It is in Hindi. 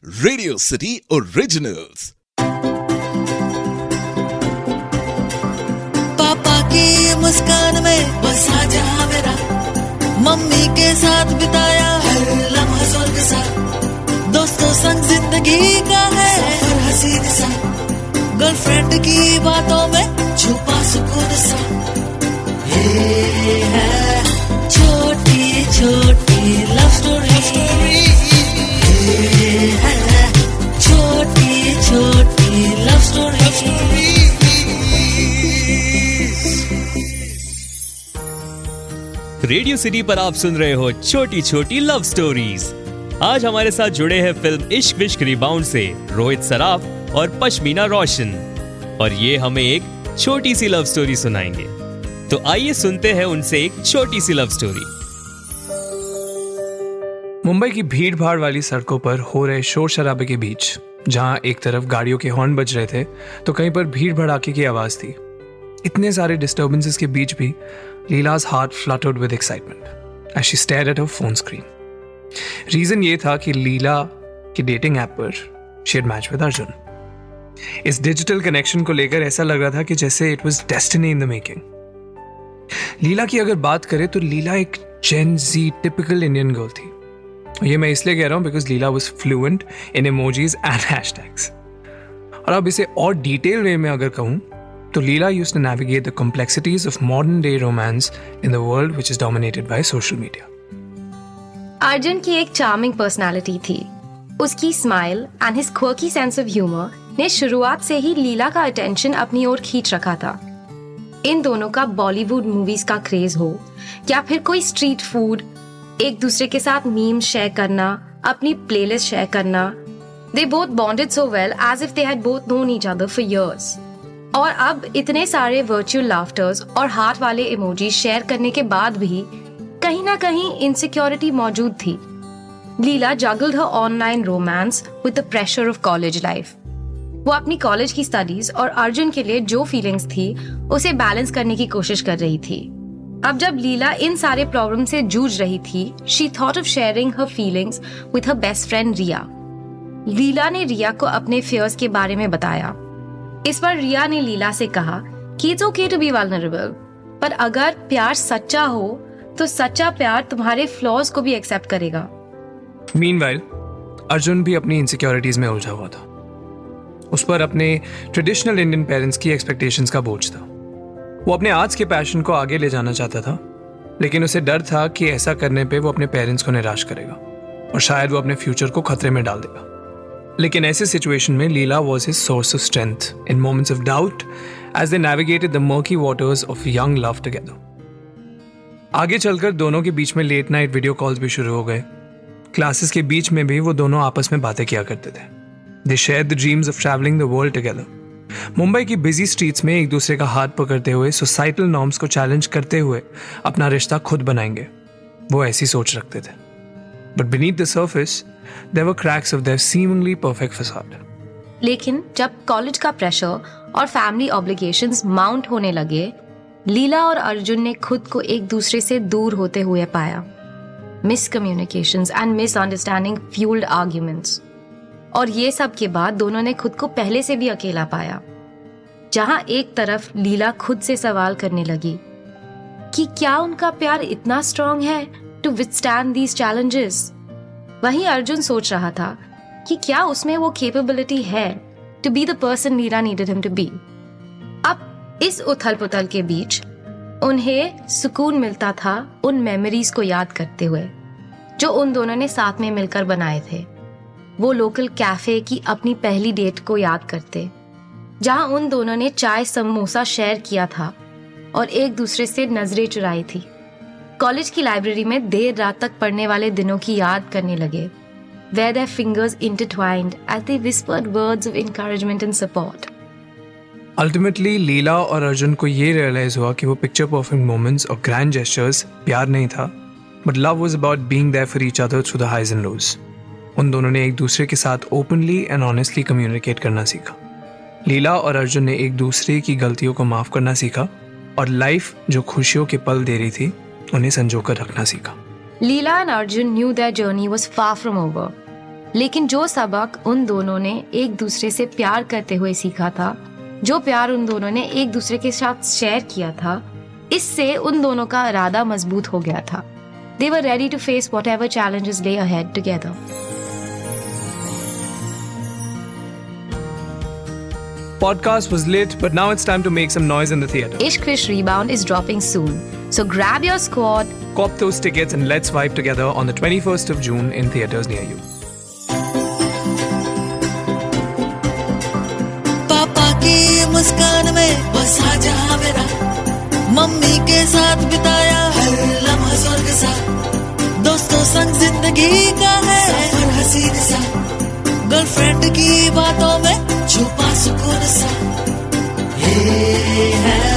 Radio city originals. पापा की मुस्कान में बसा जहां मेरा, मम्मी के साथ बिताया हर लम्हा स्वर्ग सा, दोस्तों संग जिंदगी का है सफर हसीन सा, गर्लफ्रेंड की बातों में छुपा सुकून सा। ये है छोटी छोटी लव स्टोरी, ये है छोटी छोटी लव स्टोरी। रेडियो सिटी पर आप सुन रहे हो छोटी छोटी लव स्टोरीज। आज हमारे साथ जुड़े हैं फिल्म इश्क विश्क रिबाउंड से रोहित सराफ और पश्मीना रोशन, और ये हमें एक छोटी सी लव स्टोरी सुनाएंगे। तो आइए सुनते हैं उनसे एक छोटी सी लव स्टोरी। मुंबई की भीड़ भाड़ वाली सड़कों पर हो रहे शोर शराबे के बीच, जहां एक तरफ गाड़ियों के हॉर्न बज रहे थे तो कहीं पर भीड़ भड़ाके की आवाज थी। इतने सारे डिस्टर्बेंसेस के बीच भी लीला's heart fluttered with excitement as she stared at her phone screen. Reason ये था कि लीला की डेटिंग ऐप पर she had matched with Arjun. इस डिजिटल कनेक्शन को लेकर ऐसा लग रहा था कि जैसे it was destiny in the making। लीला की अगर बात करें तो लीला एक Gen Z typical Indian girl थी। ये मैं इसलिए कह रहा हूं because Leela was fluent in emojis and hashtags। और अब इसे और डिटेल वे में अगर कहूं तो लीला used to navigate the complexities of modern day romance in the world which is dominated by social media. Arjun की एक चार्मिंग पर्सनालिटी थी। उसकी smile and his quirky sense of humour ने शुरुआत से ही लीला का अटेंशन अपनी ओर खींच रखा था। इन दोनों का बॉलीवुड मूवीज का क्रेज हो या फिर कोई स्ट्रीट फूड, एक दूसरे के साथ मीम्स शेयर करना, अपनी प्लेलिस्ट शेयर करना, they both bonded so well as if they had both known each other for years. और अब इतने सारे वर्चुअल लाफ्टर्स और हार्ट वाले इमोजी शेयर करने के बाद भी कहीं ना कहीं इनसिक्योरिटी मौजूद थी। Leela juggled her online romance with the pressure of college life. वो अपनी कॉलेज की स्टडीज और अर्जुन के लिए जो फीलिंग्स थी उसे बैलेंस करने की कोशिश कर रही थी। अब जब लीला इन सारे प्रॉब्लम से जूझ रही थी, she thought of sharing her feelings with her best friend Riya. Leela ने रिया को अपने फियर्स के बारे में बताया। इस पर रिया ने लीला से कहा कि it's okay to be vulnerable, पर अगर प्यार सच्चा हो तो सच्चा प्यार तुम्हारे फ्लॉज को भी एक्सेप्ट करेगा। मीनवाइल अर्जुन भी अपनी इनसिक्योरिटीज में उलझा हुआ था। उस पर अपने ट्रेडिशनल इंडियन पेरेंट्स की एक्सपेक्टेशंस का बोझ था। वो अपने आज के पैशन को आगे ले जाना चाहता था, लेकिन उसे डर था कि ऐसा करने पे वो अपने पेरेंट्स को निराश करेगा और शायद वो अपने फ्यूचर को खतरे में डाल देगा। लेकिन ऐसे सिचुएशन में लीला was his source of strength in moments of doubt as they navigated the murky waters of young love together. आगे चलकर दोनों के बीच में लेट नाइट वीडियो कॉल्स भी शुरू हो गए। क्लासेस के बीच में भी वो दोनों आपस में बातें किया करते थे। They shared the dreams of traveling the world together. Mumbai की बिजी स्ट्रीट्स में एक दूसरे का हाथ पकड़ते हुए, सोसाइटल नॉर्म्स को चैलेंज करते हुए अपना रिश्ता खुद बनाएंगे, वो ऐसी सोच रखते थे। But beneath the surface, there were cracks of their seemingly perfect facade. लेकिन जब कॉलेज का प्रेशर और फैमिली ऑब्लिगेशंस माउंट होने लगे, लीला और अर्जुन ने खुद को एक दूसरे से दूर होते हुए पाया। Miscommunications and misunderstanding fuelled arguments, और ये सब के बाद दोनों ने खुद को पहले से भी अकेला पाया। जहां एक तरफ लीला खुद से सवाल करने लगी कि क्या उनका प्यार इतना स्ट्रॉन्ग है टू विथस्टैंड दीज चैलेंजेस, वहीं अर्जुन सोच रहा था कि क्या उसमें वो कैपेबिलिटी है to be the person Leela needed him to be. अब इस उथल पुथल के बीच उन्हें सुकून मिलता था उन मेमोरीज को याद करते हुए जो उन दोनों ने साथ में मिलकर बनाए थे। वो लोकल कैफे की अपनी पहली डेट को याद करते, जहां उन दोनों ने चाय समोसा शेयर किया था और एक दूसरे से नजरें चुराई थी। कॉलेज की लाइब्रेरी में देर रात तक पढ़ने वाले दिनों की याद करने लगे, where their fingers intertwined as they whispered words of encouragement and support. Ultimately Leela और अर्जुन को ये रियलाइज हुआ कि वो पिक्चर परफेक्ट मोमेंट्स और ग्रैंड जेस्चर्स प्यार नहीं था, but love was about being there for each other through the highs and lows. उन दोनों ने एक दूसरे के साथ ओपनली एंड ऑनेस्टली कम्युनिकेट करना सीखा। लीला और अर्जुन ने एक दूसरे की गलतियों को माफ करना सीखा और लाइफ जो खुशियों के पल दे रही थी उन्हें संजो कर रखना सीखा। Leela and Arjun knew their journey was far from over. लेकिन जो सबक उन दोनों ने एक दूसरे से प्यार करते हुए सीखा था, जो प्यार उन दोनों ने एक दूसरे के साथ शेयर किया था, इससे उन दोनों का इरादा मजबूत हो गया था. They were ready to face whatever challenges lay ahead together. Podcast was lit, but now it's time to make some noise in the theater. Ishq Vish Rebound is dropping soon, so grab your squad. Cop those tickets and let's vibe together on the 21st of June in theaters near you. पापा की मुस्कान में बसा जहां मेरा, मम्मी के साथ बिताया हर लम्हा स्वर्ग सा, दोस्तों संग जिंदगी का है सफर हसीन सा, गर्लफ्रेंड की बातों में छुपा सुकून सा, ये है